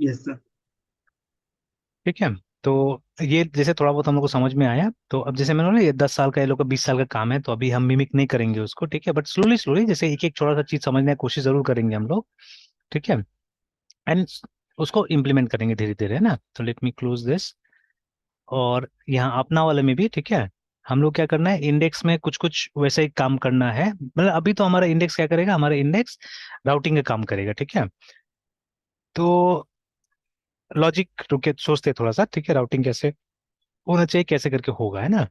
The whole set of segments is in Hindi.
Yes sir. ठीक है। तो ये जैसे थोड़ा बहुत हम लोग को समझ में आया, तो अब जैसे मैंने बोला ये 10 साल का, ये लोग का 20 साल का काम है, तो अभी हम मिमिक नहीं करेंगे उसको, ठीक है, बट स्लोली स्लोली जैसे एक एक छोटा सा चीज समझने की कोशिश जरूर करेंगे हम लोग। ठीक है। एंड उसको इम्प्लीमेंट करेंगे धीरे धीरे, है ना। तो लेट मी क्लोज दिस। और यहाँ अपना वाले में भी ठीक है, हम लोग क्या करना है, इंडेक्स में कुछ कुछ वैसे ही काम करना है। मतलब अभी तो हमारा इंडेक्स क्या करेगा, हमारा इंडेक्स राउटिंग का काम करेगा, ठीक है। तो लॉजिक रुके सोचते हैं थोड़ा सा, ठीक है, राउटिंग कैसे होना चाहिए, कैसे करके होगा, है ना।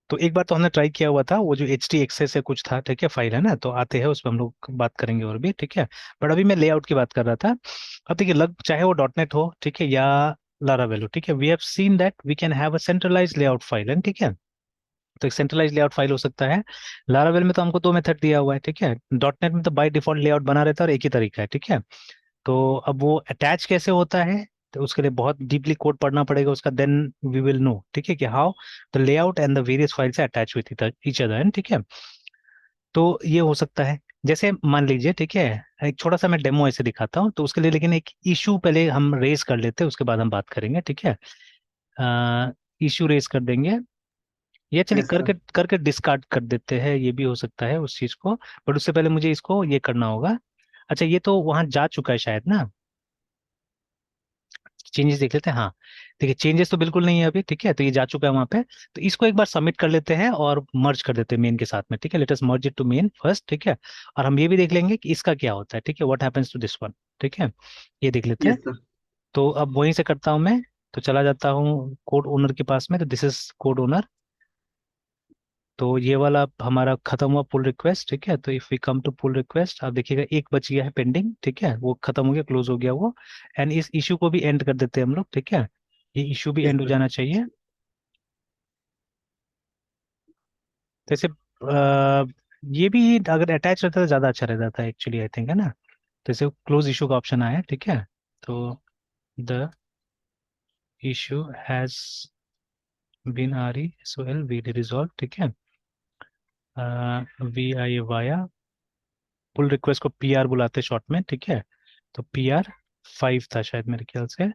तो एक बार तो हमने ट्राई किया हुआ था, वो जो एच टी एक्सेस से कुछ था, ठीक है, फाइल है ना, तो आते हैं उस पर हम लोग बात करेंगे और भी, ठीक है। बट अभी मैं लेआउट की बात कर रहा था। अब देखिए, लग चाहे वो डॉट नेट हो, ठीक है, या लारावेल हो, ठीक है, we have seen that we can have a centralise layout file, है ठीक है। तो एक सेंट्रलाइज लेआउट फाइल हो सकता है। लारावेल में तो हमको दो मेथड दिया हुआ है, ठीक है। डॉट नेट में तो बाय डिफॉल्ट लेआउट बना रहता है और एक ही तरीका है, ठीक है। तो अब वो अटैच कैसे होता है, तो उसके लिए बहुत डीपली कोड पढ़ना पड़ेगा उसका, देन वी विल नो, ठीक है, कि how the layout and the various files attach with each other, ठीक है। तो ये हो सकता है, जैसे मान लीजिए, ठीक है, एक छोटा सा मैं डेमो ऐसे दिखाता हूँ तो उसके लिए, लेकिन एक इशू पहले हम रेज कर लेते हैं, उसके बाद हम बात करेंगे, ठीक है। इशू रेज कर देंगे, ये चलिए यस करके सर। करके डिस्कार्ड कर देते हैं, ये भी हो सकता है उस चीज को। बट उससे पहले मुझे इसको ये करना होगा। अच्छा, ये तो वहां जा चुका है शायद ना। चेंजेस देख लेते हैं, हाँ। देखिए, चेंजेस तो बिल्कुल नहीं है अभी, ठीक है, तो ये जा चुका है वहां पे। तो इसको एक बार सबमिट कर लेते हैं और मर्ज कर देते हैं मेन के साथ में, ठीक है। Let us merge it to main first, ठीक है। और हम ये भी देख लेंगे कि इसका क्या होता है, ठीक है, what happens to this one, ठीक है। ये देख लेते हैं। Yes sir. तो अब वहीं से करता हूँ मैं। तो चला जाता हूँ कोड ओनर के पास में, तो दिस इज कोड ओनर। तो ये वाला हमारा खत्म हुआ पुल रिक्वेस्ट, ठीक है। तो if we come to pull request, आप देखिएगा एक बच गया है पेंडिंग, ठीक है, वो खत्म हो गया, क्लोज हो गया वो। एंड इस इशू को भी एंड कर देते हैं हम लोग, ठीक है। ये इशू भी यस एंड हो सर। जाना चाहिए। जैसे ये भी अगर अटैच रहता तो ज्यादा अच्छा रहता था एक्चुअली, आई थिंक, है ना। जैसे क्लोज इशू का ऑप्शन आया है, ठीक है। तो the issue has been R E S O L V resolve, ठीक है। We I via pull request को पी आर बुलाते शॉर्ट में, ठीक है। तो पी आर 5 था शायद मेरे ख्याल से,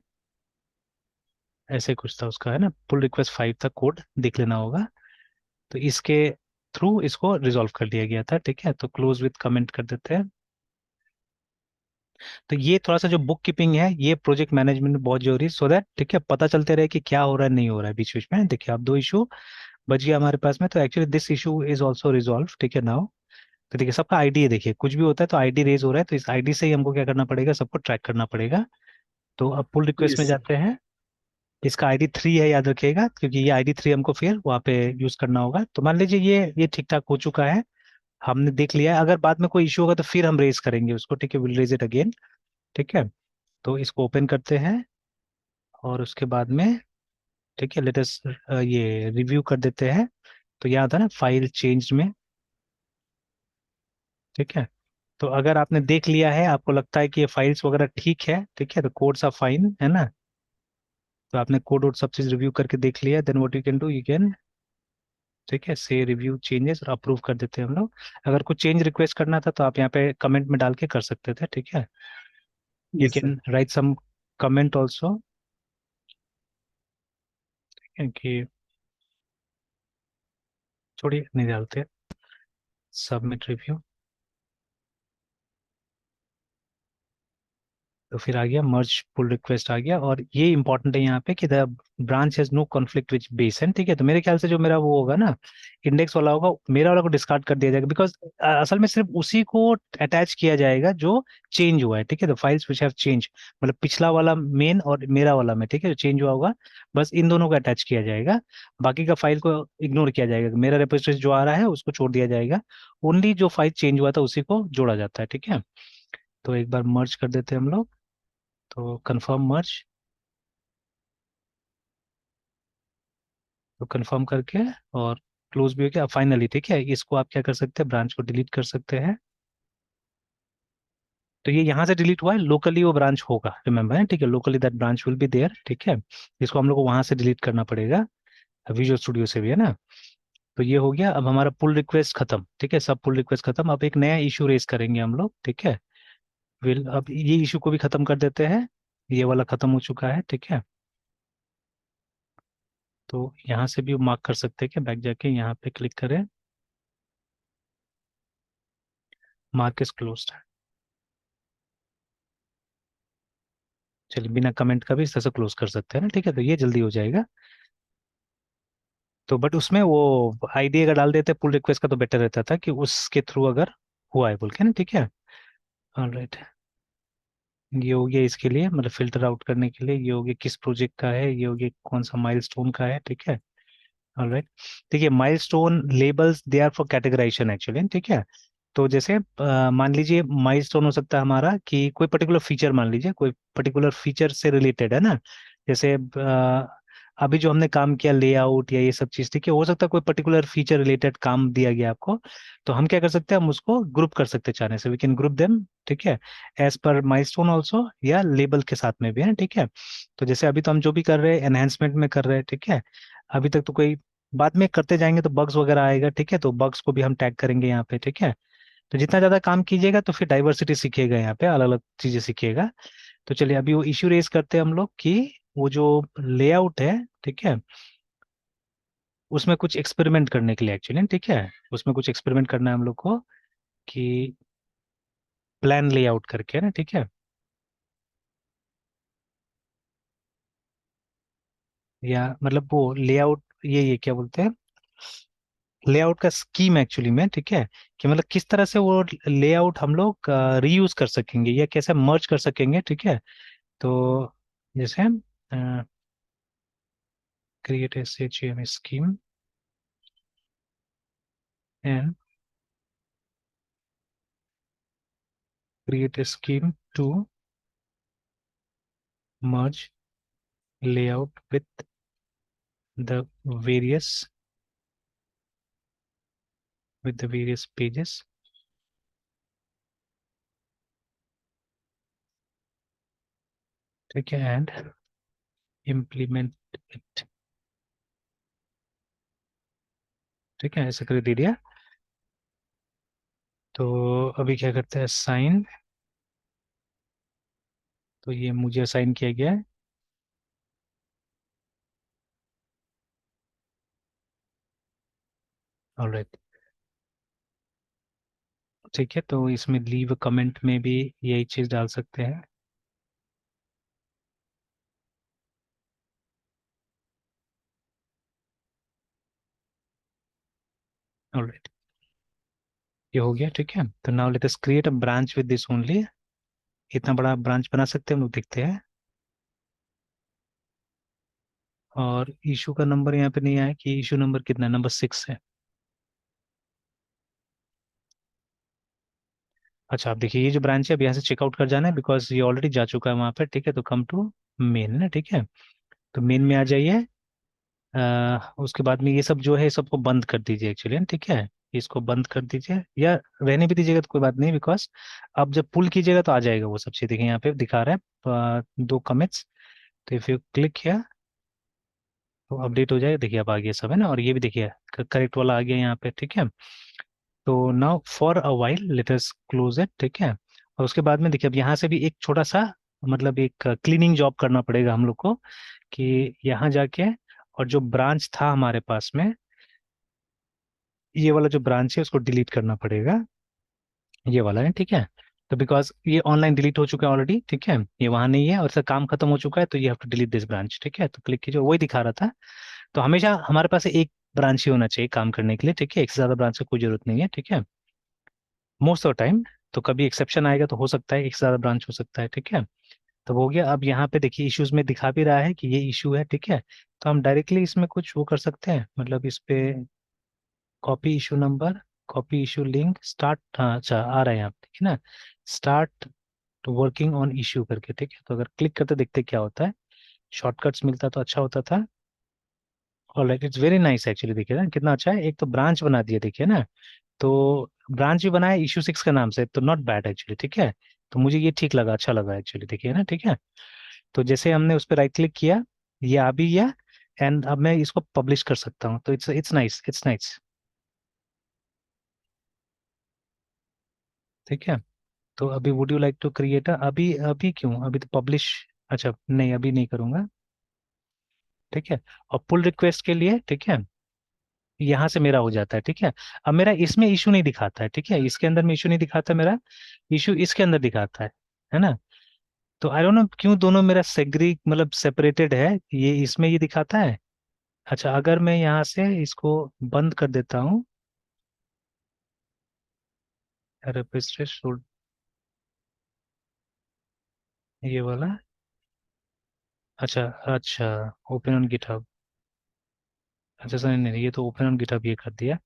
ऐसे कुछ था उसका, है ना, पुल रिक्वेस्ट 5 था, कोड देख लेना होगा। तो इसके थ्रू इसको रिजॉल्व कर दिया गया था, ठीक है। तो क्लोज विथ कमेंट कर देते हैं। तो ये थोड़ा सा जो बुक कीपिंग है, ये प्रोजेक्ट मैनेजमेंट में बहुत जरूरी है, सो दैट ठीक है, पता चलते रहे कि क्या हो रहा है नहीं हो रहा है बीच बीच में। देखिए, अब दो इशू बच गया हमारे पास में, तो actually this issue is also resolve, ठीक है नाउ। तो देखिए, सबका आईडी है, देखिए कुछ भी होता है तो आईडी रेज हो रहा है, तो इस आईडी से ही हमको क्या करना पड़ेगा, सबको ट्रैक करना पड़ेगा। तो अब पुल रिक्वेस्ट में यस सर। जाते हैं। इसका आईडी 3 है, याद रखिएगा, क्योंकि ये आईडी 3 हमको फिर वहाँ पे यूज करना होगा। तो मान लीजिए ये ठीक ठाक हो चुका है, हमने देख लिया है। अगर बाद में कोई इशू होगा तो फिर हम रेज करेंगे उसको, ठीक है, विल रेज इट अगेन, ठीक है। तो इसको ओपन करते हैं और उसके बाद में, ठीक है, लेट अस ये रिव्यू कर देते हैं। तो यहाँ था ना फाइल चेंज में, ठीक है। तो अगर आपने देख लिया है, आपको लगता है कि ये फाइल्स वगैरह ठीक है, ठीक है, तो कोड्स आर फाइन, है ना। तो आपने कोड वोड सब चीज रिव्यू करके देख लिया, then what you can do, you can, ठीक है, से रिव्यू चेंजेस और अप्रूव कर देते हैं हम लोग। अगर कुछ चेंज रिक्वेस्ट करना था तो आप यहाँ पे कमेंट में डाल के कर सकते थे, ठीक है। You yes sir. Can write some comment also, कि छोड़िए नहीं डालते, सबमिट रिव्यू। तो फिर आ गया मर्ज पुल रिक्वेस्ट आ गया, और ये इंपॉर्टेंट है यहाँ पे कि the branch has no conflict which बेसन, ठीक है। तो मेरे ख्याल से जो मेरा वो होगा ना, इंडेक्स वाला होगा, मेरा वाला को डिस्कार्ड कर दिया जाएगा, बिकॉज असल में सिर्फ उसी को अटैच किया जाएगा जो चेंज हुआ है, ठीक है। The files which have change, मतलब पिछला वाला मेन और मेरा वाला में, ठीक है, जो चेंज हुआ होगा, बस इन दोनों को अटैच किया जाएगा। बाकी का फाइल को इग्नोर किया जाएगा, मेरा रेपोजिटरी जो आ रहा है उसको छोड़ दिया जाएगा। ओनली जो फाइल चेंज हुआ था उसी को जोड़ा जाता है, ठीक है। तो एक बार मर्ज कर देते हैं हम लोग। तो कंफर्म मर्ज, तो कंफर्म करके और क्लोज भी हो गया फाइनली, ठीक है। इसको आप क्या कर सकते हैं, ब्रांच को डिलीट कर सकते हैं। तो ये यहाँ से डिलीट हुआ है, लोकली वो ब्रांच होगा, रिमेम्बर है, ठीक है, locally that branch will be there, ठीक है। इसको हम लोग को वहां से डिलीट करना पड़ेगा, विजुअल स्टूडियो से भी, है ना। तो ये हो गया, अब हमारा पुल रिक्वेस्ट खत्म, ठीक है, सब पुल रिक्वेस्ट खत्म। अब एक नया इशू रेज करेंगे हम लोग, ठीक है। विल अब ये इशू को भी खत्म कर देते हैं। ये वाला खत्म हो चुका है, ठीक है। तो यहाँ से भी मार्क कर सकते हैं कि बैक जाके यहाँ पे क्लिक करें, मार्क इज क्लोज्ड। चलिए बिना कमेंट का भी इस तरह से क्लोज कर सकते हैं ना, ठीक है, तो ये जल्दी हो जाएगा। तो बट उसमें वो आईडी अगर डाल देते पुल रिक्वेस्ट का तो बेटर रहता था कि उसके थ्रू अगर हुआ है बोल के ना, ठीक है। ऑलराइट, ये हो गया इसके लिए, मतलब फिल्टर आउट करने के लिए। ये हो गया किस प्रोजेक्ट का है, ये हो गया कौन सा माइलस्टोन का है, ठीक है। ऑलराइट, देखिए milestone labels they are for categorization actually, ठीक है। तो जैसे मान लीजिए माइलस्टोन हो सकता है हमारा कि कोई पर्टिकुलर फीचर, मान लीजिए कोई पर्टिकुलर फीचर से रिलेटेड है ना। जैसे अभी जो हमने काम किया लेआउट या ये सब चीज, ठीक है, हो सकता है कोई पर्टिकुलर फीचर रिलेटेड काम दिया गया आपको। तो हम क्या कर सकते हैं, हम उसको ग्रुप कर सकते हैं चाहने से, वी कैन ग्रुप देम, ठीक है, एज पर माइलस्टोन ऑल्सो, या लेबल के साथ में भी है, ठीक है। तो जैसे अभी तो हम जो भी कर रहे हैं एनहेंसमेंट में कर रहे हैं, ठीक है। अभी तक तो कोई, बाद में करते जाएंगे तो बग्स वगैरह आएगा, ठीक है, तो बग्स को भी हम टैग करेंगे यहाँ पे, ठीक है। तो जितना ज्यादा काम कीजिएगा तो फिर डाइवर्सिटी सीखिएगा, यहाँ पे अलग अलग चीजें सीखिएगा। तो चलिए अभी वो इश्यू रेज करते हैं हम लोग कि वो जो लेआउट है, ठीक है, उसमें कुछ एक्सपेरिमेंट करने के लिए एक्चुअली, ठीक है, उसमें कुछ एक्सपेरिमेंट करना है हम लोग को कि प्लान लेआउट करके ना, ठीक है। या मतलब वो लेआउट, ये क्या बोलते हैं, लेआउट का स्कीम एक्चुअली में, ठीक है, कि मतलब किस तरह से वो लेआउट हम लोग रीयूज कर सकेंगे या कैसे मर्ज कर सकेंगे, ठीक है। तो जैसे create S H M scheme and create a scheme to merge layout with the various pages, ठीक है, एंड इम्प्लीमेंट इट, ठीक है, ऐसा कर दे दिया। तो अभी क्या करते हैं, साइन। तो ये मुझे असाइन किया गया है। ऑलराइट, ठीक है, तो इसमें लीव कमेंट में भी यही चीज डाल सकते हैं। ऑलराइट, ये हो गया, ठीक है। तो now let us create a branch with this only. इतना बड़ा ब्रांच बना सकते हैं हम लोग, देखते हैं। और इशू का नंबर यहाँ पे नहीं आया कि इशू नंबर कितना है, नंबर 6 है। अच्छा, आप देखिए ये जो ब्रांच है अब यहाँ से चेकआउट कर जाना है बिकॉज ये ऑलरेडी जा चुका है वहाँ पे, ठीक है। तो कम टू मेन ना, ठीक है। तो मेन में आ जाइए। उसके बाद में ये सब जो है सबको बंद कर दीजिए एक्चुअली, ठीक है। इसको बंद कर दीजिए या रहने भी दीजिएगा तो कोई बात नहीं, बिकॉज अब जब पुल कीजिएगा तो आ जाएगा वो सब चीज़। देखिए यहाँ पे दिखा रहा है दो कमिट्स। तो इफ यू क्लिक किया तो अपडेट हो जाएगा, देखिए अब आ गया सब है ना। और ये भी देखिए करेक्ट वाला आ गया यहाँ पे, ठीक है। तो now for a while let us close it, ठीक है। और उसके बाद में देखिए अब यहाँ से भी एक छोटा सा, मतलब एक क्लीनिंग जॉब करना पड़ेगा हम लोग को कि यहाँ जाके, और जो ब्रांच था हमारे पास में, ये वाला जो ब्रांच है उसको डिलीट करना पड़ेगा। ये वाला है, ठीक है। तो बिकॉज ये ऑनलाइन डिलीट हो चुका है ऑलरेडी, ठीक है, ये वहां नहीं है और इसका काम खत्म हो चुका है, तो ये have to delete this branch, ठीक है। तो क्लिक कीजिए, वही दिखा रहा था। तो हमेशा हमारे पास एक ब्रांच ही होना चाहिए काम करने के लिए, ठीक है, एक से ज्यादा ब्रांच की कोई जरूरत नहीं है, ठीक है, मोस्ट ऑफ टाइम। तो कभी एक्सेप्शन आएगा तो हो सकता है एक से ज्यादा ब्रांच हो सकता है, ठीक है। तो हो गया। अब यहाँ पे देखिए इश्यूज में दिखा भी रहा है कि ये इशू है, ठीक है। तो हम डायरेक्टली इसमें कुछ वो कर सकते हैं, मतलब इस पे copy issue number, copy issue link, start, हाँ अच्छा आ रहा है यहाँ पे, ठीक है ना, स्टार्ट वर्किंग ऑन इशू करके, ठीक है। तो अगर क्लिक करते देखते क्या होता है, शॉर्टकट्स मिलता तो अच्छा होता था। और like it's very nice actually, देखिए ना कितना अच्छा है, एक तो ब्रांच बना दिया देखिए ना। तो ब्रांच भी बनाया इशू 6 के नाम से, तो नॉट बैड एक्चुअली, ठीक है। तो मुझे ये ठीक लगा, अच्छा लगा एक्चुअली, देखिए ना, ठीक है। तो जैसे हमने उस पर राइट क्लिक किया, ये आ भी गया। एंड अब मैं इसको पब्लिश कर सकता हूँ, तो it's it's nice, it's nice, ठीक है। तो अभी would you like to create, अभी अभी क्यों, अभी तो पब्लिश अच्छा नहीं, अभी नहीं करूंगा। ठीक है। और पुल रिक्वेस्ट के लिए, ठीक है, यहाँ से मेरा हो जाता है, ठीक है। अब मेरा इसमें इशू नहीं दिखाता है, ठीक है, इसके अंदर में इशू नहीं दिखाता मेरा, इशू इसके अंदर दिखाता है ना। तो आई डोंट नो क्यों दोनों मेरा सेग्री मतलब सेपरेटेड है, ये इसमें ये दिखाता है। अच्छा, अगर मैं यहाँ से इसको बंद कर देता हूँ, रिफ्रेश, ये वाला। अच्छा, अच्छा, ओपन ऑन गिटहब। अच्छा सर, नहीं नहीं, ये तो ओपन ऑन गिटहब ये कर दिया।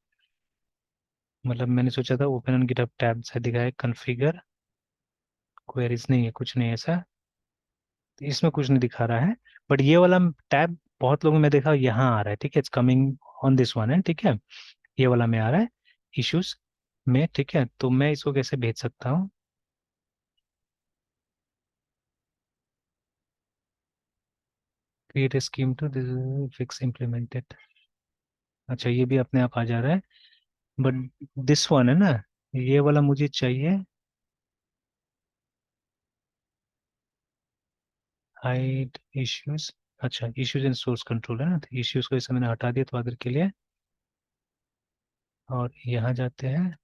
मतलब मैंने सोचा था ओपन ऑन गिटहब टैब से दिखाए कॉन्फ़िगर, क्वेरीज नहीं है, कुछ नहीं है ऐसा। इसमें कुछ नहीं दिखा रहा है। बट ये वाला टैब बहुत लोगों में देखा यहाँ आ रहा है, ठीक है, it's coming on this one है, ठीक है। ये वाला में आ रहा है, इश्यूज में, ठीक है। तो मैं इसको कैसे भेज सकता हूँ? Create scheme to fix implemented. अच्छा, ये भी अपने आप आ जा रहा है। बट दिस वन है ना, ये वाला मुझे चाहिए, हाइड इश्यूज। अच्छा, इश्यूज इन सोर्स कंट्रोल है ना, तो इश्यूज को इसे मैंने हटा दिया थोड़ा देर के लिए। और यहाँ जाते हैं,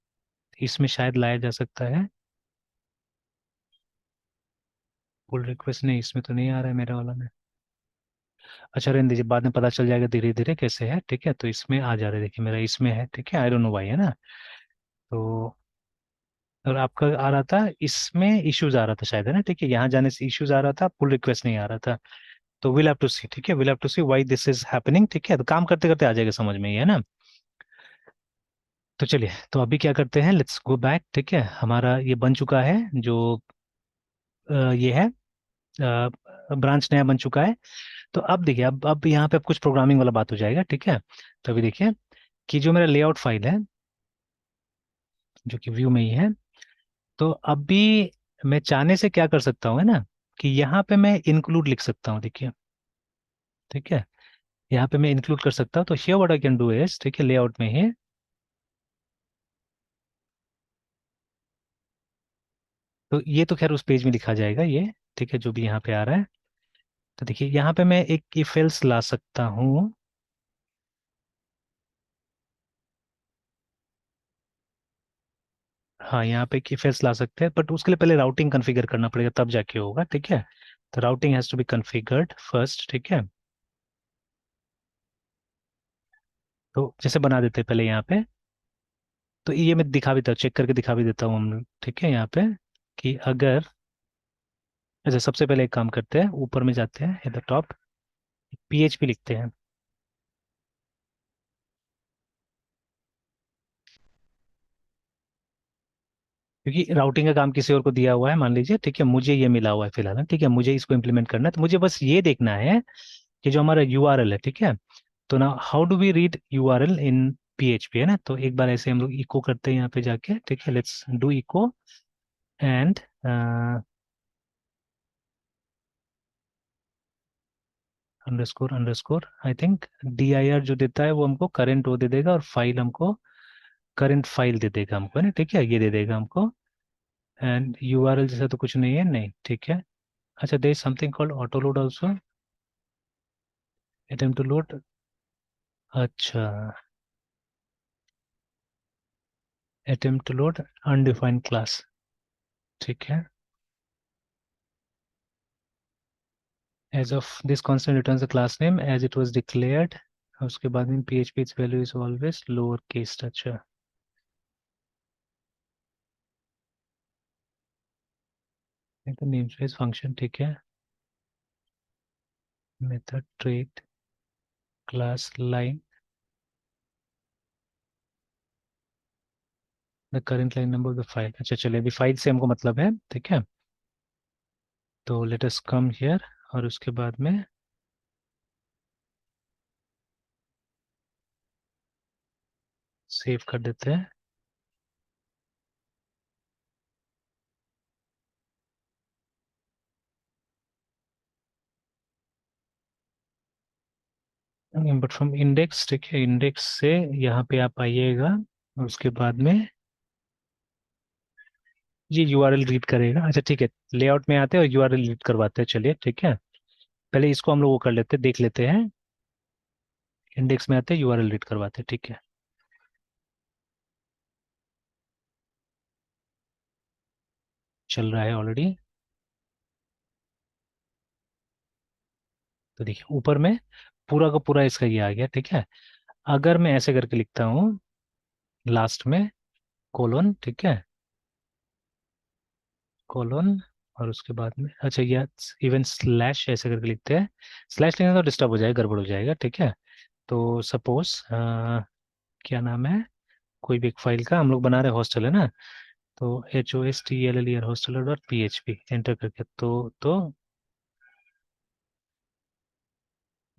इसमें शायद लाया जा सकता है पुल रिक्वेस्ट। नहीं, इसमें तो नहीं आ रहा है मेरा वाला में। अच्छा रहने दीजिए, बाद में पता चल जाएगा धीरे धीरे कैसे है, ठीक है। तो इसमें आ जा रहा है, देखिए मेरा इसमें है, ठीक है, आई डोंट नो व्हाई, है ना। तो और आपका आ रहा था इसमें इश्यूज आ रहा था शायद, है ना, ठीक है, यहाँ जाने से इश्यूज आ रहा था, पुल रिक्वेस्ट नहीं आ रहा था। तो विल हैव टू सी, ठीक है, will have to see why this is happening, ठीक है। तो काम करते करते आ जाएगा समझ में, ये है ना। तो चलिए, तो अभी क्या करते हैं, लेट्स गो बैक, ठीक है, हमारा ये बन चुका है जो ये है, ब्रांच नया बन चुका है। तो अब देखिए, अब यहाँ पे अब कुछ प्रोग्रामिंग वाला बात हो जाएगा, ठीक है। तो अभी देखिए कि जो मेरा लेआउट फाइल है, जो कि व्यू में ही है, तो अभी मैं चाहने से क्या कर सकता हूँ, है ना, कि यहाँ पे मैं इंक्लूड लिख सकता हूँ, देखिए, ठीक है। यहाँ पे मैं इंक्लूड कर सकता हूँ, तो here what I can do is, ठीक है, लेआउट में ही, तो ये तो खैर उस पेज में लिखा जाएगा ये, ठीक है, जो भी यहाँ पे आ रहा है। तो देखिए यहाँ पे मैं एक इफ एल्स ला सकता हूँ। हाँ, यहाँ पे की फेस ला सकते हैं, बट उसके लिए पहले राउटिंग कॉन्फ़िगर करना पड़ेगा, तब जाके होगा, ठीक है। तो routing has to be configured first, ठीक है। तो जैसे बना देते हैं पहले यहाँ पे, तो ये मैं दिखा भी देता हूँ, चेक करके दिखा भी देता हूँ हम लोग, ठीक है, यहाँ पे कि अगर, अच्छा सबसे पहले एक काम करते हैं, ऊपर में जाते हैं एट द टॉप, पीएचपी लिखते हैं। क्योंकि राउटिंग का काम किसी और को दिया हुआ है मान लीजिए, ठीक है, मुझे ये मिला हुआ है फिलहाल, ठीक है, मुझे इसको इम्प्लीमेंट करना है, तो मुझे बस ये देखना है कि जो हमारा यूआरएल है, ठीक है। तो ना how do we read URL in PHP, है ना। तो एक बार ऐसे हम लोग इको करते हैं यहाँ पे जाके, ठीक है, let's do echo and underscore underscore, I think dir जो देता है वो हमको करंट वो दे देगा, और फाइल हमको करंट फाइल दे देगा हमको, है ना, ठीक है, ये दे देगा हमको। एंड यूआरएल जैसा तो कुछ नहीं है, नहीं, ठीक है। अच्छा, there is something called auto load also, attempt to load. अच्छा, attempt to load undefined class, ठीक है। As of this constant returns the class name as it was declared। उसके बाद में PHP its value is always lower case। अच्छा, ये तो नेमस्पेस फंक्शन, ठीक है, method trait class line, the current line number of the file. अच्छा चलिए, अभी फाइल से हमको मतलब है, ठीक है। तो लेट अस कम हियर, और उसके बाद में सेव कर देते हैं। बट फ्रॉम इंडेक्स, ठीक है, इंडेक्स से यहाँ पे आप आइएगा, और उसके बाद में ये यूआरएल रीड करेगा। अच्छा ठीक है, लेआउट में आते हैं और यूआरएल रीड करवाते हैं, चलिए ठीक है। पहले इसको हम लोग वो कर लेते हैं, देख लेते हैं। इंडेक्स में आते हैं, यूआरएल रीड करवाते हैं, ठीक है। चल रहा है ऑलरेडी। तो देखिए ऊपर में पूरा का पूरा इसका ये आ गया, ठीक है। अगर मैं ऐसे करके लिखता हूँ, लास्ट में कोलोन, ठीक है, कोलोन, और उसके बाद में अच्छा ये इवन स्लैश ऐसे करके लिखते हैं। स्लैश लिखना तो डिस्टर्ब हो जाएगा, गड़बड़ हो जाएगा, ठीक है। तो सपोज क्या नाम है, कोई भी एक फाइल का हम लोग बना रहे हॉस्टल है ना, तो HOSTELLER hosteller dot PHP enter करके तो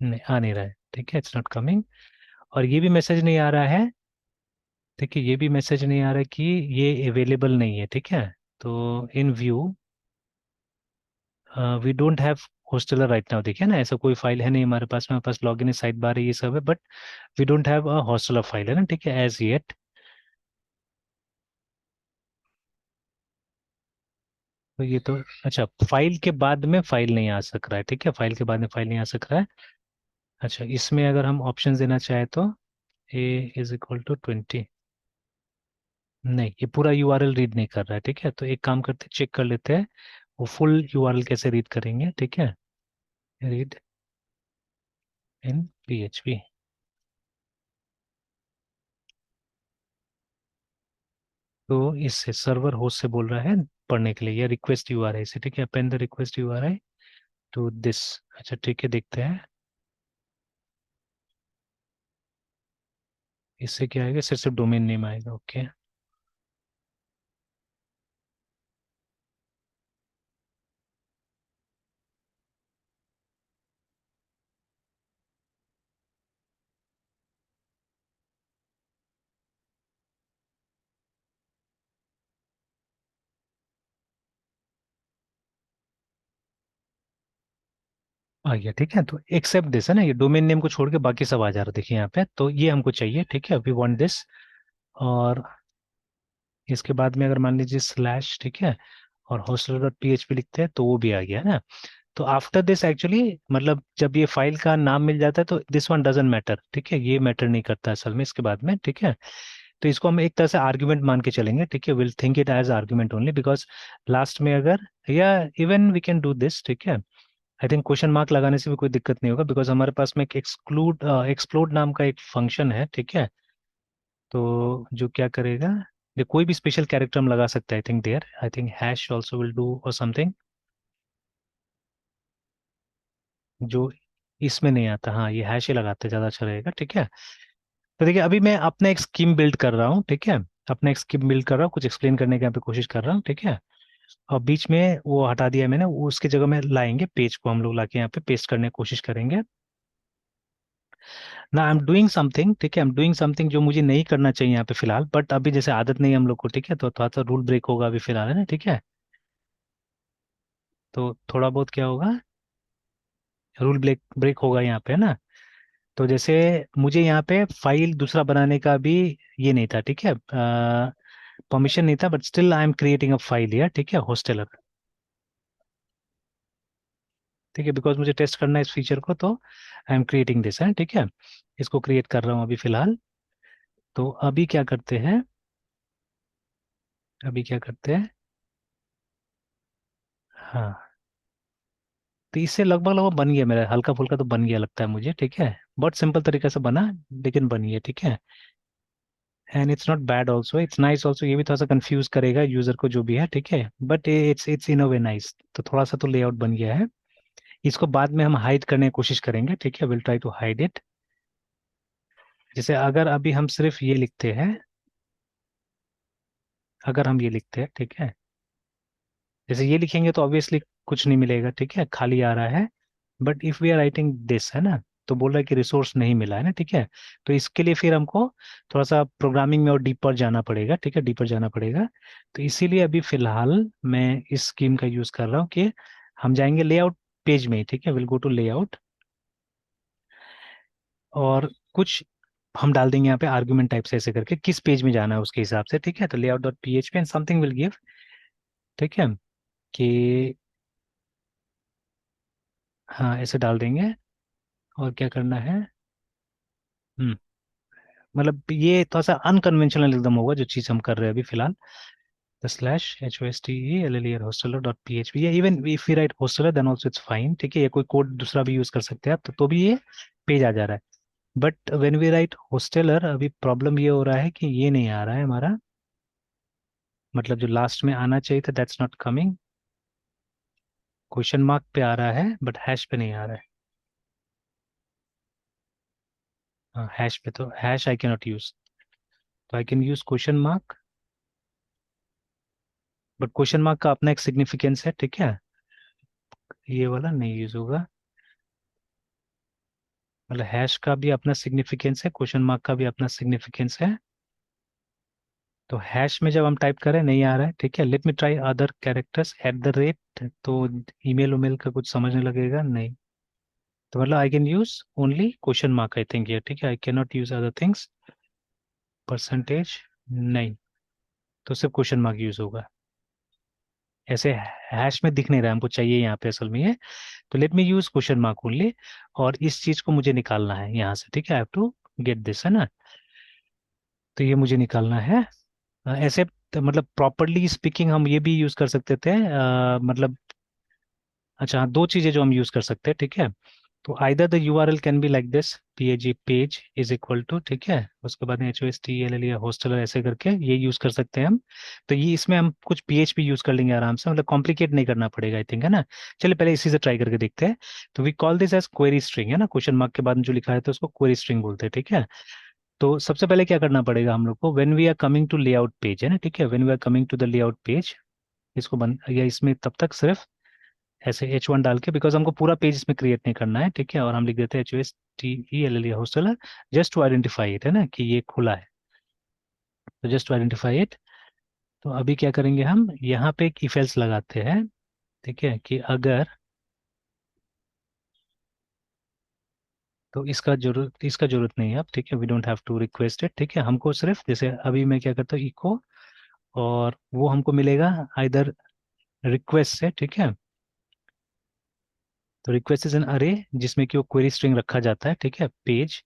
नहीं, आ नहीं रहा है, ठीक है, इट्स नॉट कमिंग। और ये भी मैसेज नहीं आ रहा है, देखिए ये भी मैसेज नहीं आ रहा है कि ये अवेलेबल नहीं है, ठीक है। तो in view we don't have hosteller right now, देखिए ना, ऐसा कोई फाइल है नहीं हमारे पास में, हमारे पास लॉगिन साइट बार है, ये सब है, but we don't have a hosteller file है ना, ठीक है, एज येट। तो ये तो अच्छा, फाइल के बाद में फाइल नहीं आ सक रहा है, ठीक है, फाइल के बाद में फाइल नहीं आ सक रहा है। अच्छा इसमें अगर हम ऑप्शन देना चाहे तो A = 20, नहीं ये पूरा यूआरएल रीड नहीं कर रहा है, ठीक है। तो एक काम करते हैं, चेक कर लेते हैं वो फुल यूआरएल कैसे रीड करेंगे, ठीक है। Read in PHP। तो इससे सर्वर होस्ट से बोल रहा है पढ़ने के लिए, या रिक्वेस्ट यूआरआई से, ठीक है, append the request URI to this. अच्छा ठीक है, देखते हैं इससे क्या आएगा, सिर्फ डोमेन नेम आएगा, ओके। आ गया, ठीक है। तो एक्सेप्ट दिस है ना, ये डोमेन नेम को छोड़ के बाकी सब आ जा रहा है, देखिए यहाँ पे, तो ये हमको चाहिए, ठीक है, वी वांट दिस। और इसके बाद में अगर मान लीजिए स्लैश, ठीक है, और hostler डॉट PHP लिखते हैं तो वो भी आ गया है ना। तो आफ्टर दिस एक्चुअली, मतलब जब ये फाइल का नाम मिल जाता है तो दिस वन डजंट मैटर, ठीक है, ये मैटर नहीं करता असल में इसके बाद में, ठीक है। तो इसको हम एक तरह से आर्ग्यूमेंट मान के चलेंगे, ठीक है, will think it as argument only, because last में अगर, या even we can do this, ठीक है। आई थिंक क्वेश्चन मार्क लगाने से भी कोई दिक्कत नहीं होगा, बिकॉज हमारे पास में एक एक्सक्लूड नाम का एक फंक्शन है, ठीक है। तो जो क्या करेगा, ये कोई भी स्पेशल कैरेक्टर हम लगा सकते हैं, I think there, I think hash also will do और समथिंग, जो इसमें नहीं आता, हाँ ये हैश ही लगाते ज़्यादा अच्छा रहेगा, ठीक है। तो देखिए अभी मैं अपना एक स्कीम बिल्ड कर रहा हूँ, ठीक है, अपना एक स्कीम बिल्ड कर रहा हूँ, कुछ एक्सप्लेन करने की यहाँ पे कोशिश कर रहा हूँ, ठीक है। और बीच में वो हटा दिया मैंने, वो उसके जगह में लाएंगे, पेज को हम लोग लाके यहाँ पे पेस्ट करने की कोशिश करेंगे ना। आई एम डूइंग समथिंग, ठीक है, आई एम डूइंग समथिंग जो मुझे नहीं करना चाहिए यहाँ पे फिलहाल, बट अभी जैसे आदत नहीं है हम लोग को, ठीक है, तो थोड़ा सा रूल ब्रेक होगा अभी फिलहाल, है ना, ठीक है। तो थोड़ा बहुत क्या होगा, रूल ब्रेक ब्रेक होगा यहाँ पे, है ना। तो जैसे मुझे यहाँ पे फाइल दूसरा बनाने का भी ये नहीं था, ठीक है, परमिशन नहीं था, but still I am creating a file here, ठीक है, हॉस्टलर, ठीक है, बिकॉज मुझे टेस्ट करना है इस फीचर को, तो आई एम क्रिएटिंग दिस है, ठीक है। इसको क्रिएट कर रहा हूँ अभी फिलहाल। तो अभी क्या करते हैं, अभी क्या करते हैं, हाँ, तो इससे लगभग लगभग बन गया मेरा, हल्का फुल्का तो बन गया लगता है मुझे, ठीक है। बहुत सिंपल तरीके से बना, लेकिन बन गया, ठीक है। And it's not bad also, it's nice also, ये भी थोड़ा सा कंफ्यूज करेगा यूजर को जो भी है, ठीक है, but it's in a way nice. तो थोड़ा सा तो लेआउट बन गया है। इसको बाद में हम हाइड करने की कोशिश करेंगे, ठीक है, will try to hide it. जैसे अगर अभी हम सिर्फ ये लिखते हैं, अगर हम ये लिखते हैं, ठीक है, जैसे ये लिखेंगे तो ऑब्वियसली कुछ नहीं मिलेगा, ठीक है, खाली आ रहा है। But if we are writing this, है ना, तो बोल रहा है कि रिसोर्स नहीं मिला है ना, ठीक है। तो इसके लिए फिर हमको थोड़ा सा प्रोग्रामिंग में और डीपर जाना पड़ेगा, ठीक है, डीपर जाना पड़ेगा। तो इसीलिए अभी फिलहाल मैं इस स्कीम का यूज कर रहा हूँ कि हम जाएंगे लेआउट पेज में, ठीक है, विल गो टू लेआउट, और कुछ हम डाल देंगे यहाँ पे आर्गुमेंट टाइप से, ऐसे करके किस पेज में जाना है उसके हिसाब से, ठीक है। तो layout dot PHP and something will give ठीक है, कि हाँ ऐसे डाल देंगे। और क्या करना है? हम्म मतलब ये थोड़ा सा अनकन्वेंशनल एकदम होगा जो चीज़ हम कर रहे हैं अभी फिलहाल। The slash HOSTELLER hosteler dot PHP, या even if we write hosteller then also it's fine, ठीक है, ये कोई कोड दूसरा भी यूज कर सकते हैं आप, तो भी ये पेज आ जा रहा है। बट व्हेन वी राइट होस्टेलर, अभी प्रॉब्लम ये हो रहा है कि ये नहीं आ रहा है हमारा, मतलब जो लास्ट में आना चाहिए था that's not coming. Question mark पे आ रहा है बट हैश पे नहीं आ रहा है। हैश पे तो hash I can not use, तो I can use question mark, but question mark का अपना एक सिग्निफिकेंस है, ठीक है, ये वाला नहीं यूज होगा। मतलब हैश का भी अपना सिग्निफिकेंस है, क्वेश्चन मार्क का भी अपना सिग्निफिकेंस है। तो हैश में जब हम टाइप करें नहीं आ रहा है, ठीक है, let me try other characters at the rate, तो ईमेल उमेल का कुछ समझने लगेगा नहीं। तो मतलब आई can use only question mark I think ये, ठीक है, आई can not use other things. Percentage नहीं, तो सिर्फ क्वेश्चन मार्क यूज होगा। ऐसे हैश में दिख नहीं रहा है, हमको चाहिए यहाँ पे असल में ये। तो लेट मी यूज क्वेश्चन मार्क ओनली, और इस चीज को मुझे निकालना है यहाँ से, ठीक है, I have to get this, है ना। तो ये मुझे निकालना है। ऐसे तो मतलब प्रॉपरली स्पीकिंग हम ये भी यूज कर सकते थे, मतलब अच्छा हाँ, दो चीजें जो हम यूज कर सकते हैं, ठीक है। तो either the URL can be like this, PAG page is equal to, ठीक है, उसके बाद में HOSTELL या हॉस्टलर ऐसे करके ये यूज कर सकते हैं हम। तो ये इसमें हम कुछ PHP यूज कर लेंगे आराम से, मतलब कॉम्प्लिकेट नहीं करना पड़ेगा आई थिंक, है ना। चलिए पहले इसी से ट्राई करके देखते हैं। तो we call this as query string, है ना, क्वेश्चन मार्क के बाद में जो लिखा है तो उसको क्वेरी स्ट्रिंग बोलते हैं, ठीक है। तो सबसे पहले क्या करना पड़ेगा हम लोग को, when we are coming to layout page, है ना, ठीक है, when we are coming to the layout page, इसको बंद या इसमें तब तक सिर्फ ऐसे H1 डाल के, बिकॉज हमको पूरा पेज इसमें क्रिएट नहीं करना है, ठीक है, और हम लिख देते हैं HOSTELL hostel, just to identify it, है ना, कि ये खुला है। तो जस्ट टू आइडेंटिफाई इट, तो अभी क्या करेंगे हम यहाँ पे एक इफ एल्स लगाते हैं, ठीक है, कि अगर, तो इसका जरूरत नहीं है अब, ठीक है, we don't have to request it, ठीक है, हमको सिर्फ जैसे अभी मैं क्या करता हूँ इको, और वो हमको मिलेगा आइदर रिक्वेस्ट से, ठीक है। तो रिक्वेस्ट इज एन अरे जिसमें कि वो क्वेरी स्ट्रिंग रखा जाता है, ठीक है, पेज,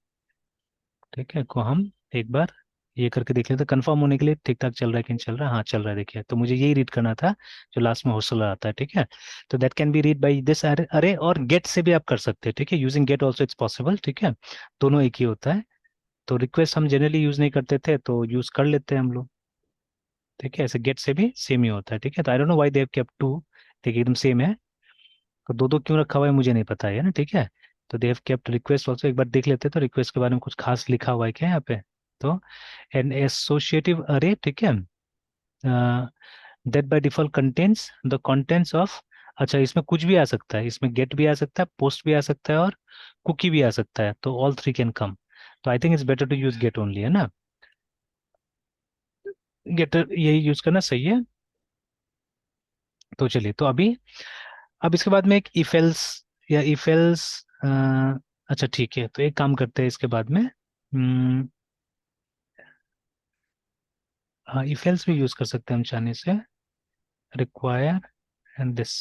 ठीक है, को हम एक बार ये करके देख लेते हैं कंफर्म होने के लिए, ठीक ठाक चल रहा है कि नहीं चल रहा है, हाँ चल रहा है, देखिए, तो मुझे यही रीड करना था जो लास्ट में होस्टलर आता है, ठीक है। तो that can be read by this अरे अरे, और गेट से भी आप कर सकते हैं, ठीक है, using get also it's possible, ठीक है, दोनों एक ही होता है। तो रिक्वेस्ट हम जनरली यूज नहीं करते थे, तो यूज कर लेते हैं हम लोग, ठीक है, ऐसे गेट से भी सेम ही होता है, ठीक है। तो I don't know why they have kept two, ठीक है, एकदम सेम है, तो दो दो क्यों रखा हुआ है मुझे नहीं पता है ना, ठीक है। तो दे हैव केप्ट रिक्वेस्ट ऑल्सो, एक बार देख लेते हैं तो रिक्वेस्ट के बारे में कुछ खास लिखा हुआ है क्या यहाँ पे। तो एन एसोसिएटिव अरे, ठीक है, that by default contains the contents of, अच्छा इसमें कुछ भी आ सकता है, इसमें गेट भी आ सकता है, पोस्ट भी आ सकता है, और कुकी भी आ सकता है, तो ऑल थ्री कैन कम। तो I think it's better to use get only, है ना, गेट यही यूज करना सही है। तो चलिए, तो अभी अब इसके बाद में एक इफ एल्स, या इफ एल्स, अच्छा ठीक है, तो एक काम करते हैं इसके बाद में, हाँ इफ एल्स भी यूज कर सकते हैं हम चाहने से, रिक्वायर एंड दिस,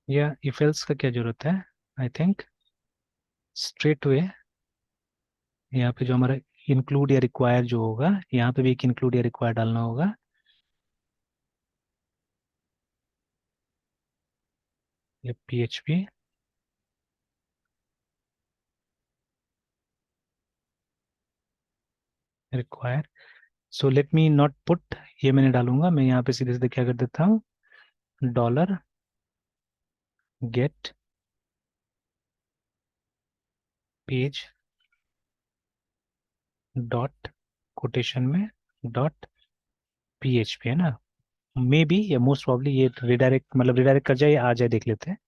या इफ एल्स का क्या जरूरत है, आई थिंक स्ट्रेट वे यहाँ पे जो हमारा इंक्लूड या रिक्वायर जो होगा, यहाँ पे भी एक इंक्लूड या रिक्वायर डालना होगा, या PHP require. So let me not put, ये मैंने डालूंगा, मैं यहाँ पे सीधे सीधे क्या कर देता हूँ, dollar get page dot quotation में डॉट PHP, है ना, मे बी या मोस्ट प्रॉब्ली ये रिडायरेक्ट, मतलब रिडायरेक्ट कर जाए या आ जाए, देख लेते हैं,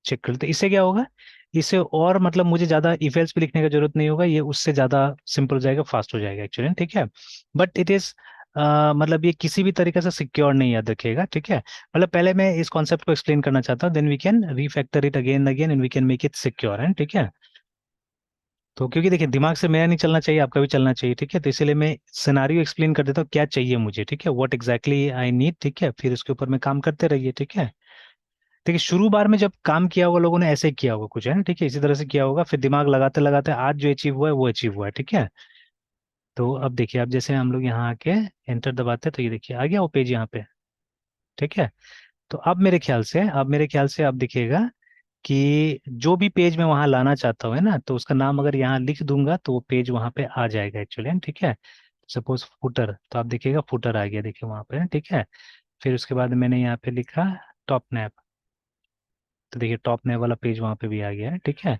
चेक कर लेते हैं, इससे क्या होगा, इससे और मतलब मुझे ज्यादा इफ एल्स भी लिखने का जरूरत नहीं होगा, ये उससे ज्यादा सिंपल हो जाएगा, फास्ट हो जाएगा एक्चुअली, ठीक है। बट इट इज मतलब ये किसी भी तरीके से सिक्योर नहीं, याद रखिएगा, ठीक है। मतलब पहले मैं इस कॉन्सेप्ट को एक्सप्लेन करना चाहता हूँ, then we can refactor it again again and we can make it secure, है ठीक है। तो क्योंकि देखिए दिमाग से मेरा नहीं चलना चाहिए, आपका भी चलना चाहिए, ठीक है, तो इसीलिए मैं सिनारियो एक्सप्लेन कर देता हूँ क्या चाहिए मुझे, ठीक है, व्हाट एग्जैक्टली आई नीड, ठीक है, फिर उसके ऊपर में काम करते रहिए, ठीक है। देखिए शुरू बार में जब काम किया होगा लोगों ने ऐसे ही किया होगा कुछ, है ना, ठीक है, इसी तरह से किया होगा, फिर दिमाग लगाते लगाते आज जो अचीव हुआ है वो अचीव हुआ है, ठीक है। तो अब देखिए, अब जैसे हम लोग यहाँ आके एंटर दबाते हैं तो ये देखिए आ गया वो पेज यहाँ पे, ठीक है। तो अब मेरे ख्याल से अब दिखेगा कि जो भी पेज मैं वहां लाना चाहता हूँ, है ना, तो उसका नाम अगर यहाँ लिख दूंगा तो वो पेज वहां पे आ जाएगा एक्चुअली, ठीक है। सपोज फुटर, तो आप देखिएगा फुटर आ गया, देखिए वहां पे, ठीक है। फिर उसके बाद मैंने यहाँ पे लिखा टॉप नैप, तो देखिए टॉप नैप वाला पेज वहां पे भी आ गया है, ठीक है।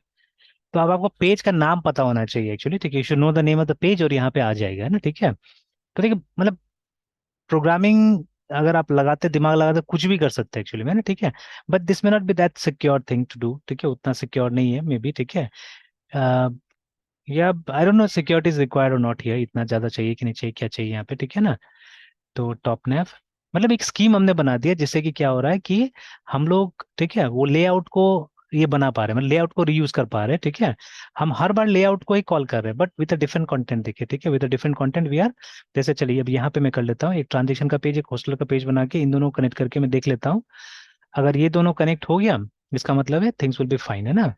तो अब आपको पेज का नाम पता होना चाहिए एक्चुअली, ठीक है, you should know the name of the page, और यहाँ पे आ जाएगा, है ना, ठीक है। तो देखिए मतलब प्रोग्रामिंग अगर आप लगाते दिमाग लगाते कुछ भी कर सकते हैं एक्चुअली में ना, ठीक है। But this may not be that secure thing to do, ठीक है, उतना सिक्योर नहीं है मे बी, ठीक है। या आई don't no security is required और नॉट हियर, इतना ज्यादा चाहिए कि नहीं चाहिए, क्या चाहिए यहाँ पे, ठीक है ना। तो टॉप नेव मतलब एक स्कीम हमने बना दिया जिससे कि क्या हो रहा है कि हम लोग, ठीक है, वो लेआउट को ये बना पा रहे हैं, मतलब लेआउट को रीयूज कर पा रहे हैं, ठीक है। हम हर बार लेआउट को ही कॉल कर रहे हैं but with a different content, देखिए, ठीक है, with a different content we are. जैसे चलिए अब यहाँ पे मैं कर लेता हूँ एक ट्रांजेक्शन का पेज, एक हॉस्टल का पेज बना के इन दोनों को कनेक्ट करके मैं देख लेता हूँ। अगर ये दोनों कनेक्ट हो गया इसका मतलब है थिंग्स विल बी फाइन, है ना।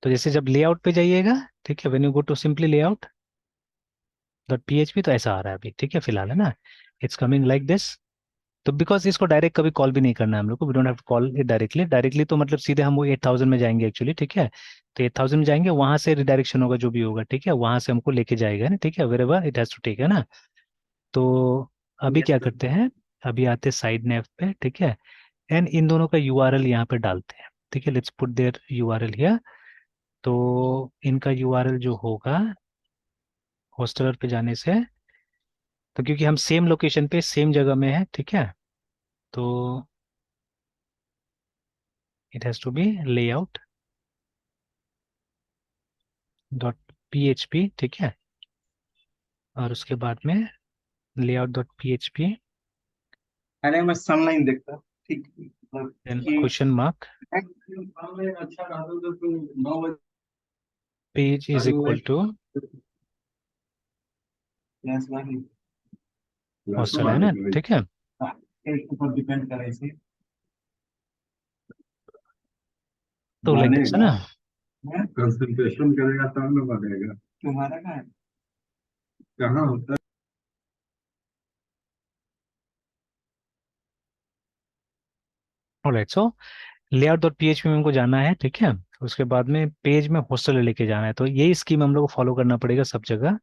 तो जैसे जब लेआउट पे जाइएगा, ठीक है, when you go to simply layout dot PHP, तो ऐसा आ रहा है अभी, ठीक है, फिलहाल, है ना। It's coming like this. तो बिकॉज इसको डायरेक्ट कभी कॉल भी नहीं करना है हम लोग को, we don't have to call it directly, directly तो मतलब सीधे हम वो 8000 में जाएंगे एक्चुअली, ठीक है। तो 8000 में जाएंगे, वहां से रिडायरेक्शन होगा जो भी होगा, ठीक है, वहां से हमको लेके जाएगा ना, ठीक है, wherever it has to take, है ना। तो अभी क्या करते हैं, अभी आते साइड नैव पे, ठीक है, एंड इन दोनों का यूआरएल यहाँ पे डालते हैं, ठीक है, let's put there URL here. तो इनका यूआरएल जो होगा होस्टलर पे जाने से, तो क्योंकि हम सेम लोकेशन पे सेम जगह में है, ठीक है, तो it has to be layout dot PHP, ठीक है, और उसके बाद में लेआउट डॉट पीएचपी, अरे मैं ऑनलाइन देखता, ठीक मतलब देन कि क्वेश्चन मार्क, ऑनलाइन अच्छा रहा तो तुम 9 बजे पेज इज चालू है इक्वल टू क्लास वाली हॉस्टल, है ना, ठीक है। एक ऊपर डिपेंड करे से तो लाइक दिस, है बनेगा। ना। कंसंट्रेशन करेगा तब ना बनेगा। तुम्हारा कहाँ है? कहाँ होता ऑलराइट, सो लेआउट डॉट पीएचपी में हमको जाना है, ठीक है। उसके बाद में पेज में हॉस्टल लेके जाना है, तो यही स्कीम हम लोग को फॉलो करना पड़ेगा सब जगह।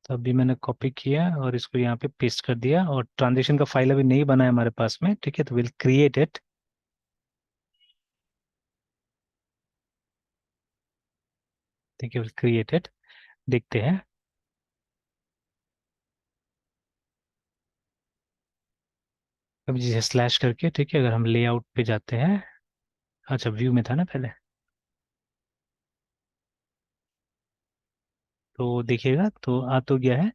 तो अभी मैंने कॉपी किया और इसको यहाँ पे पेस्ट कर दिया, और ट्रांजेक्शन का फाइल अभी नहीं बना है हमारे पास में, ठीक है, तो विल क्रिएट इट, ठीक है, विल क्रिएट इट, देखते हैं। अब जैसे स्लैश करके, ठीक है, अगर हम लेआउट पे जाते हैं, अच्छा व्यू में था ना पहले, तो देखिएगा तो आ तो गया है,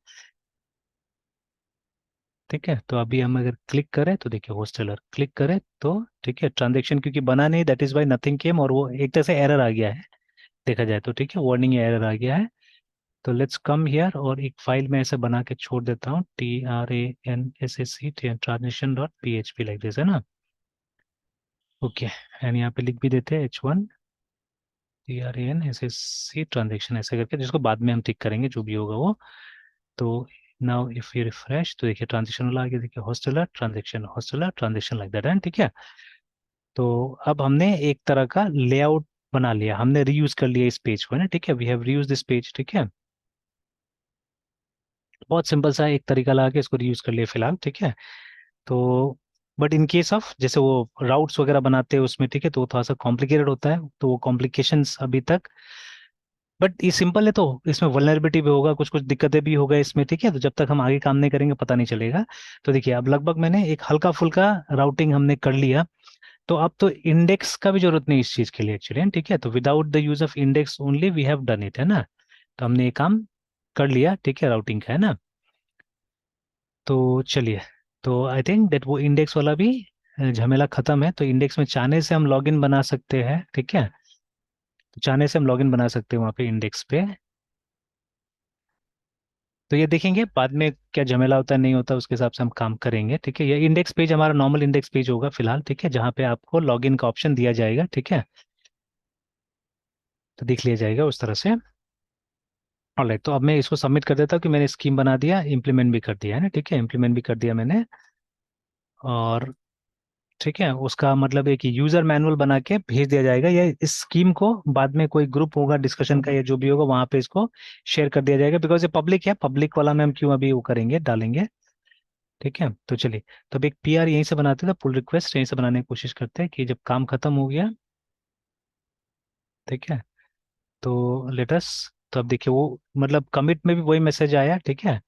ठीक है। तो अभी हम अगर क्लिक करें तो देखिए होस्टेलर क्लिक करें तो, ठीक है, ट्रांजेक्शन क्योंकि बना नहीं, that is why nothing came, और वो एक तरह से एरर आ गया है देखा जाए तो, ठीक है, वार्निंग एरर आ गया है। तो लेट्स कम हियर और एक फाइल में ऐसे बना के छोड़ देता हूँ, TRANSSC transaction dot P H P like this, है ना। ओके, एंड यहाँ पे लिख भी देते हैं H1 TRANSSC ट्रांजेक्शन ऐसे करके, जिसको बाद में हम टिक करेंगे जो भी होगा वो। तो नाउ इफ यू रिफ्रेश तो देखिए ट्रांजेक्शन वाला आ गया, देखिए हॉस्टलर ट्रांजेक्शन लाइक दैट, है, ठीक है। तो अब हमने एक तरह का लेआउट बना लिया, हमने रीयूज कर लिया इस पेज को, है ना, ठीक है, we have reuse this page, ठीक है। बहुत सिंपल सा एक तरीका लगा के इसको रीयूज कर लिया फिलहाल, ठीक है। तो बट इन केस ऑफ जैसे वो राउट्स वगैरह बनाते हैं उसमें, ठीक है, तो वो थोड़ा सा कॉम्प्लिकेटेड होता है, तो वो कॉम्प्लिकेशंस अभी तक, बट ये सिंपल है, तो इसमें वल्नरेबिलिटी भी होगा, कुछ कुछ दिक्कतें भी होगा इसमें, ठीक है, तो जब तक हम आगे काम नहीं करेंगे पता नहीं चलेगा। तो देखिए अब लगभग मैंने एक हल्का फुल्का राउटिंग हमने कर लिया, तो अब तो इंडेक्स का भी जरूरत नहीं इस चीज के लिए एक्चुअली, ठीक है, तो without the use of index only we have done it, है ना। तो हमने ये काम कर लिया, ठीक है, राउटिंग का, है ना। तो चलिए, तो आई थिंक दैट वो इंडेक्स वाला भी झमेला खत्म है, तो इंडेक्स में चाहने से हम लॉगिन बना सकते हैं, ठीक है। तो चाहने से हम लॉगिन बना सकते हैं वहाँ पे इंडेक्स पे। तो ये देखेंगे बाद में क्या झमेला होता है नहीं होता, उसके हिसाब से हम काम करेंगे। ठीक है, ये इंडेक्स पेज हमारा नॉर्मल इंडेक्स पेज होगा फिलहाल। ठीक है, जहाँ पे आपको लॉगिन का ऑप्शन दिया जाएगा। ठीक है, तो देख लिया जाएगा उस तरह से। ऑलराइट, तो अब मैं इसको सबमिट कर देता हूँ कि मैंने स्कीम बना दिया, इम्प्लीमेंट भी कर दिया है ना। ठीक है, इम्प्लीमेंट भी कर दिया मैंने। और ठीक है, उसका मतलब है कि यूजर मैनुअल बना के भेज दिया जाएगा, या इस स्कीम को बाद में कोई ग्रुप होगा डिस्कशन का या जो भी होगा वहां पे इसको शेयर कर दिया जाएगा, बिकॉज ये पब्लिक है। पब्लिक वाला में हम क्यों अभी वो करेंगे, डालेंगे। ठीक है, तो चलिए, तो अब एक पीआर यहीं से बनाते थे, पुल रिक्वेस्ट यहीं से बनाने की कोशिश करते हैं कि जब काम खत्म हो गया। ठीक है, तो लेटस, तो अब देखिए वो मतलब कमिट में भी वही मैसेज आया। ठीक है,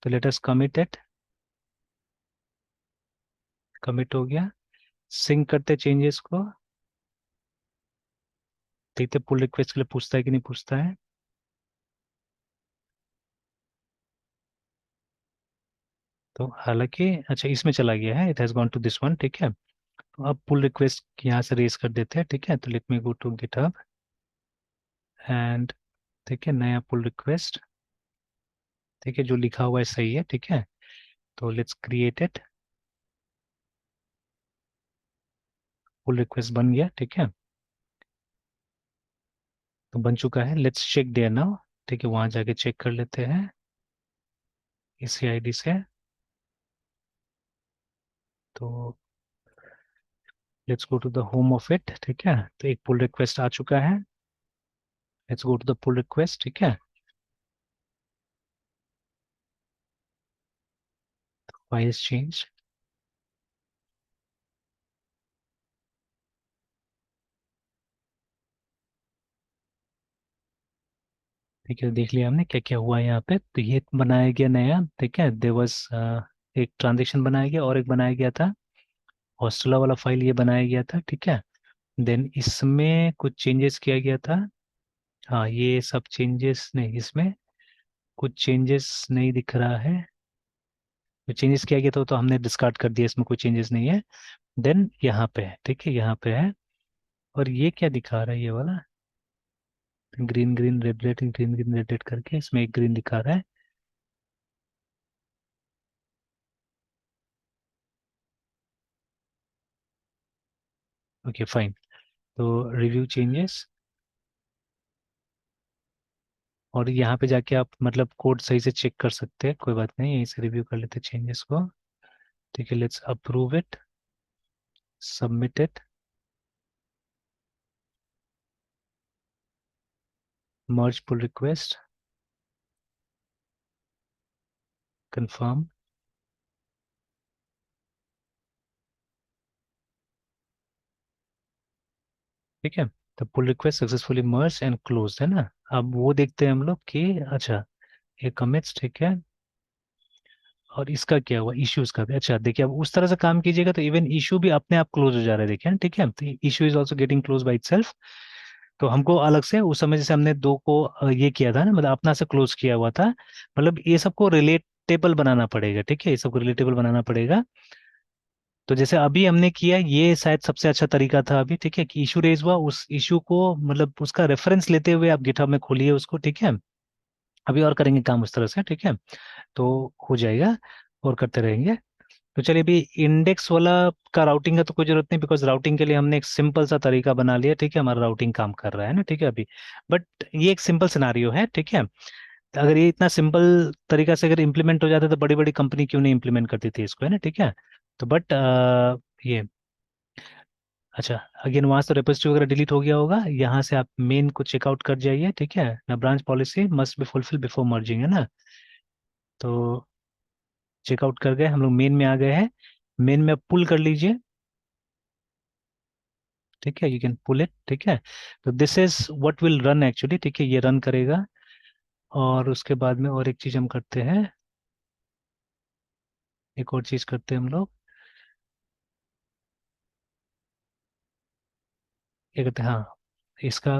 तो लेटस कमिट इट, कमिट हो गया। सिंक करते चेंजेस को, देखते पुल रिक्वेस्ट के लिए पूछता है कि नहीं पूछता है। तो हालांकि अच्छा इसमें चला गया है, it has gone to this one. ठीक है, तो अब पुल रिक्वेस्ट यहाँ से रेज कर देते हैं। ठीक है, तो let me go to GitHub and, ठीक है, नया पुल रिक्वेस्ट। ठीक है, जो लिखा हुआ है सही है। ठीक है, तो let's create it, pull request बन गया। ठीक है, तो बन चुका है। Let's check there now. ठीक है, वहां जाके चेक कर लेते हैं इसी आईडी से। तो let's go to the home of it. ठीक है, तो एक पुल रिक्वेस्ट आ चुका है। Let's go to the pull request. ठीक है, फाइल्स चेंज। ठीक है, देख लिया हमने क्या क्या हुआ है यहाँ पे। तो ये बनाया गया नया। ठीक है, देयर वाज एक ट्रांजेक्शन बनाया गया और एक बनाया गया था हॉस्टला वाला फाइल, ये बनाया गया था। ठीक है, देन इसमें कुछ चेंजेस किया गया था। हाँ, ये सब चेंजेस नहीं, इसमें कुछ चेंजेस नहीं दिख रहा है। जो चेंजेस किया गया था तो हमने डिस्कार्ड कर दिया, इसमें कोई चेंजेस नहीं है। देन यहाँ पे है। ठीक है, यहाँ पे है। और ये क्या दिखा रहा है ये वाला, green green red red, green green red red करके इसमें एक ग्रीन दिखा रहा है। ओके फाइन, तो रिव्यू चेंजेस, और यहाँ पे जाके आप मतलब कोड सही से चेक कर सकते हैं, कोई बात नहीं, यहीं से रिव्यू कर लेते हैं चेंजेस को। ठीक है, let's approve it, submit it, merge pull request, confirm. ठीक है, तो pull request successfully merge and close है ना। अब वो देखते हैं हम लोग कि अच्छा ये कमिट्स। ठीक है, और इसका क्या हुआ, इश्यूज का भी। अच्छा देखिए, अब उस तरह से काम कीजिएगा तो इवन इशू भी अपने आप क्लोज हो जा रहा है, देखिए। ठीक है, तो issue is also getting close by itself. तो हमको अलग से उस समय जैसे हमने दो को ये किया था ना, मतलब अपना से क्लोज किया हुआ था, मतलब ये सबको रिलेटेबल बनाना पड़ेगा। ठीक है, ये सबको रिलेटेबल बनाना पड़ेगा। तो जैसे अभी हमने किया, ये शायद सबसे अच्छा तरीका था अभी। ठीक है, कि इशू रेज हुआ, उस इशू को मतलब उसका रेफरेंस लेते हुए आप गिटहब में खोलिए उसको। ठीक है, अभी और करेंगे काम उस तरह से। ठीक है, तो हो जाएगा और करते रहेंगे। तो चलिए, अभी इंडेक्स वाला का राउटिंग का तो कोई जरूरत नहीं, बिकॉज राउटिंग के लिए हमने एक सिंपल सा तरीका बना लिया। ठीक है, हमारा राउटिंग काम कर रहा है ना। ठीक है अभी, बट ये एक सिंपल सिनारियो है। ठीक है, तो अगर ये इतना सिंपल तरीका से अगर इम्प्लीमेंट हो जाता तो बड़ी बड़ी कंपनी क्यों नहीं इम्प्लीमेंट करती थी इसको, है ना। ठीक है, तो बट ये अच्छा, अगेन वहां से रेपोजिटरी वगैरह डिलीट हो गया होगा, यहाँ से आप मेन को चेकआउट कर जाइए। ठीक है ना, branch policy must be fulfil before merging, है ना। तो चेकआउट कर गए हम लोग, मेन में आ गए हैं। मेन में पुल कर लीजिए। ठीक है, यू कैन पुल इट। ठीक है, तो this is what will run actually. ठीक है, ये रन करेगा। और उसके बाद में और एक चीज हम करते हैं, एक और चीज करते हैं हम लोग, क्या कहते हैं, हाँ, इसका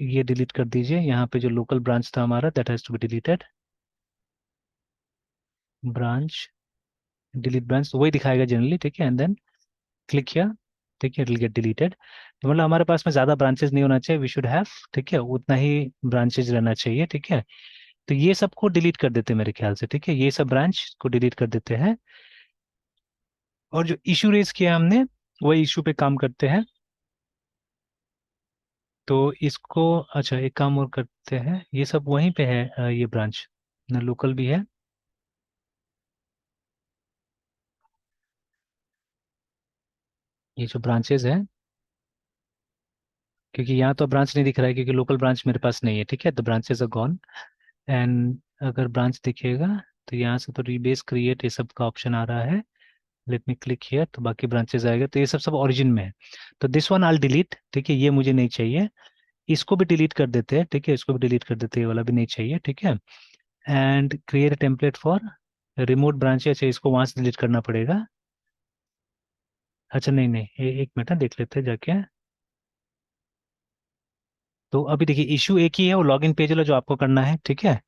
ये डिलीट कर दीजिए। यहाँ पे जो लोकल ब्रांच था हमारा, that has to be deleted. Branch, delete branch, तो वही दिखाएगा जनरली। ठीक है, एंड देन क्लिक किया। ठीक है, इट विल गेट डिलीटेड। तो मतलब हमारे पास में ज्यादा ब्रांचेस नहीं होना चाहिए, वी शुड हैव, ठीक है, उतना ही ब्रांचेज रहना चाहिए, ठीक है। तो ये सबको डिलीट कर देते हैं मेरे ख्याल से, ठीक है, ये सब ब्रांच को डिलीट कर देते हैं। और जो इशू रेज किया हमने, वही इशू पे काम करते हैं। तो इसको, अच्छा एक काम और करते हैं, ये सब वहीं पे है, ये ब्रांच ना लोकल भी है। ये जो ब्रांचेस है, क्योंकि यहाँ तो ब्रांच नहीं दिख रहा है क्योंकि लोकल ब्रांच मेरे पास नहीं है, ठीक है, तो ब्रांचेस आर गॉन। एंड अगर ब्रांच दिखेगा तो यहाँ से तो रीबेस क्रिएट ये सब का ऑप्शन आ रहा है। लेट मी क्लिक हियर, तो बाकी ब्रांचेस आएगा, तो ये सब सब ओरिजिन में है। तो दिस वन आल डिलीट, ठीक है, ये मुझे नहीं चाहिए। इसको भी डिलीट कर देते हैं, ठीक है, इसको भी डिलीट कर देते हैं, ये वाला भी नहीं चाहिए, ठीक है। And create template for remote branch, अच्छा इसको वहां से डिलीट करना पड़ेगा। अच्छा नहीं नहीं, एक मिनट ना, देख लेते हैं जाके। तो अभी देखिए इशू एक ही है, वो लॉगिन पेज वाला जो आपको करना है, ठीक है।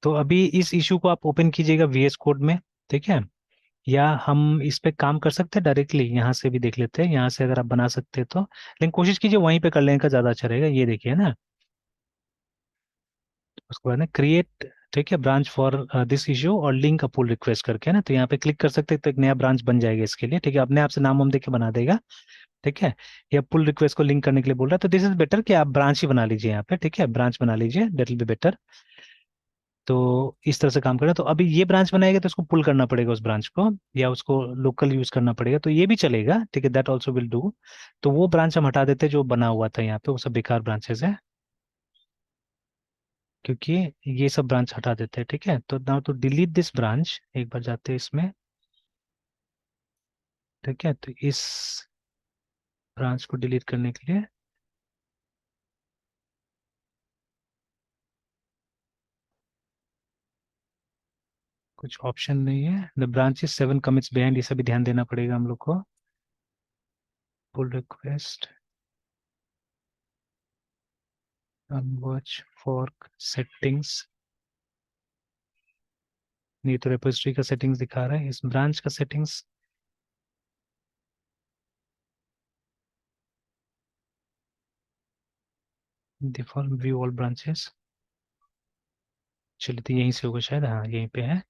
तो अभी इस इशू को आप ओपन कीजिएगा VS कोड में, ठीक है। या हम इस पे काम कर सकते हैं डायरेक्टली, यहाँ से भी देख लेते हैं, यहाँ से अगर आप बना सकते हैं तो, लेकिन कोशिश कीजिए वहीं पे कर लेने का ज़्यादा अच्छा रहेगा। ये देखिए ना, उसके बाद ना क्रिएट, ठीक है, ब्रांच फॉर दिस इशू और लिंक अ पुल रिक्वेस्ट करके ना, तो यहाँ पे क्लिक कर सकते हैं, तो एक नया ब्रांच बन जाएगा इसके लिए, ठीक है, अपने आप से नाम वाम देके बना देगा, ठीक है। या पुल रिक्वेस्ट को लिंक करने के लिए बोल रहा है, तो दिस इज बेटर कि आप ब्रांच ही बना लीजिए यहाँ पे, ठीक है, ब्रांच बना लीजिए, दैट विल बी बेटर। तो इस तरह से काम करें, तो अभी ये ब्रांच बनाएगा तो उसको पुल करना पड़ेगा उस ब्रांच को, या उसको लोकल यूज करना पड़ेगा, तो ये भी चलेगा, ठीक है, दैट ऑल्सो विल डू। तो वो ब्रांच हम हटा देते हैं जो बना हुआ था यहाँ पे, वो सब बेकार ब्रांचेस है, क्योंकि ये सब ब्रांच हटा देते हैं, ठीक है। तो now to delete this branch, एक बार जाते हैं इसमें, ठीक है, तो इस ब्रांच को डिलीट करने के लिए कुछ ऑप्शन नहीं है। The branch is 7 commits behind, ये सब भी ध्यान देना पड़ेगा हम लोग को। पुल रिक्वेस्ट, अनवॉच, फॉर्क, सेटिंग्स, नहीं तो रेपोजिटरी का सेटिंग्स दिखा रहा है, इस ब्रांच का settings, default view all branches, चलिए तो यहीं से होगा शायद, हाँ यहीं पे है।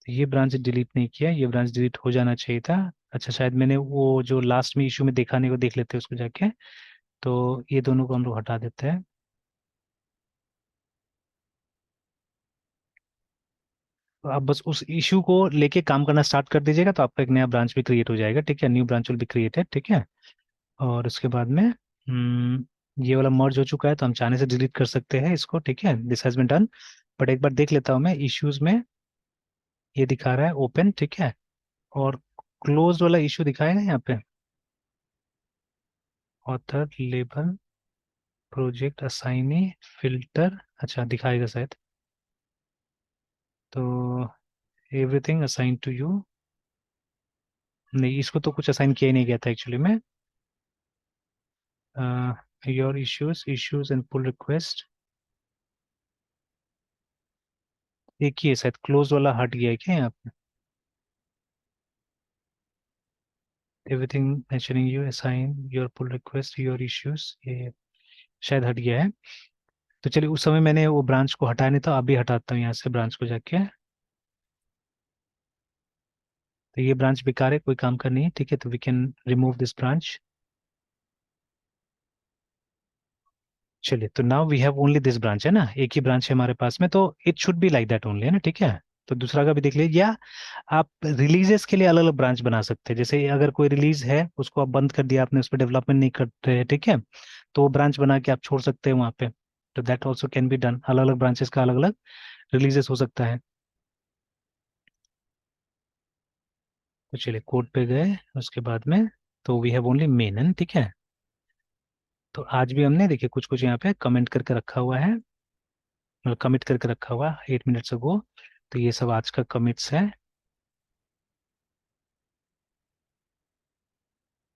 तो ये ब्रांच डिलीट नहीं किया, ये ब्रांच डिलीट हो जाना चाहिए था। अच्छा शायद मैंने वो जो लास्ट में इशू में दिखाने को, देख लेते हैं उसको जाके। तो ये दोनों को हम लोग हटा देते हैं। तो आप बस उस इशू को लेके काम करना स्टार्ट कर दीजिएगा, तो आपका एक नया ब्रांच भी क्रिएट हो जाएगा, ठीक है, new branch will be created, ठीक है। और उसके बाद में ये वाला मर्ज हो चुका है, तो हम चाहने से डिलीट कर सकते हैं इसको, ठीक है, this has been done. But एक बार देख लेता हूँ मैं इश्यूज में, ये दिखा रहा है ओपन, ठीक है, और क्लोज वाला इशू दिखाएगा यहाँ पे, author, label, project, assignee, filter, अच्छा दिखाएगा शायद। तो एवरीथिंग असाइन टू यू, नहीं इसको तो कुछ असाइन किया ही नहीं गया था एक्चुअली में। Your issues, issues and pull request, एक ही है शायद, क्लोज वाला हट गया है क्या यहाँ पे? Everything mentioning you, assign your pull request, your issues, ये शायद हट गया है। तो चलिए, उस समय मैंने वो ब्रांच को हटाया नहीं था, अभी हटाता हूँ यहाँ से ब्रांच को जाके। तो ये ब्रांच बेकार है, कोई काम का नहीं है, ठीक है, तो we can remove this branch. चलिए, तो now we have only this branch, है ना, एक ही ब्रांच है हमारे पास में, तो it should be like that only, है ना, ठीक है। तो दूसरा का भी देख लीजिए, या आप रिलीजेस के लिए अलग अलग ब्रांच बना सकते हैं, जैसे अगर कोई रिलीज है उसको आप बंद कर दिया आपने, उस पर डेवलपमेंट नहीं कर रहे हैं, ठीक है, तो वो ब्रांच बना के आप छोड़ सकते हैं वहाँ पे। तो that also can be done, अलग अलग ब्रांचेस का अलग अलग रिलीजेस हो सकता है। तो चलिए कोड पे गए, उसके बाद में तो वी हैव ओनली मेन, है ना, ठीक है। तो आज भी हमने देखिए कुछ कुछ यहाँ पे कमेंट करके रखा हुआ है, कमिट करके रखा हुआ 8 मिनट्स अगो। तो ये सब आज का कमिट्स है,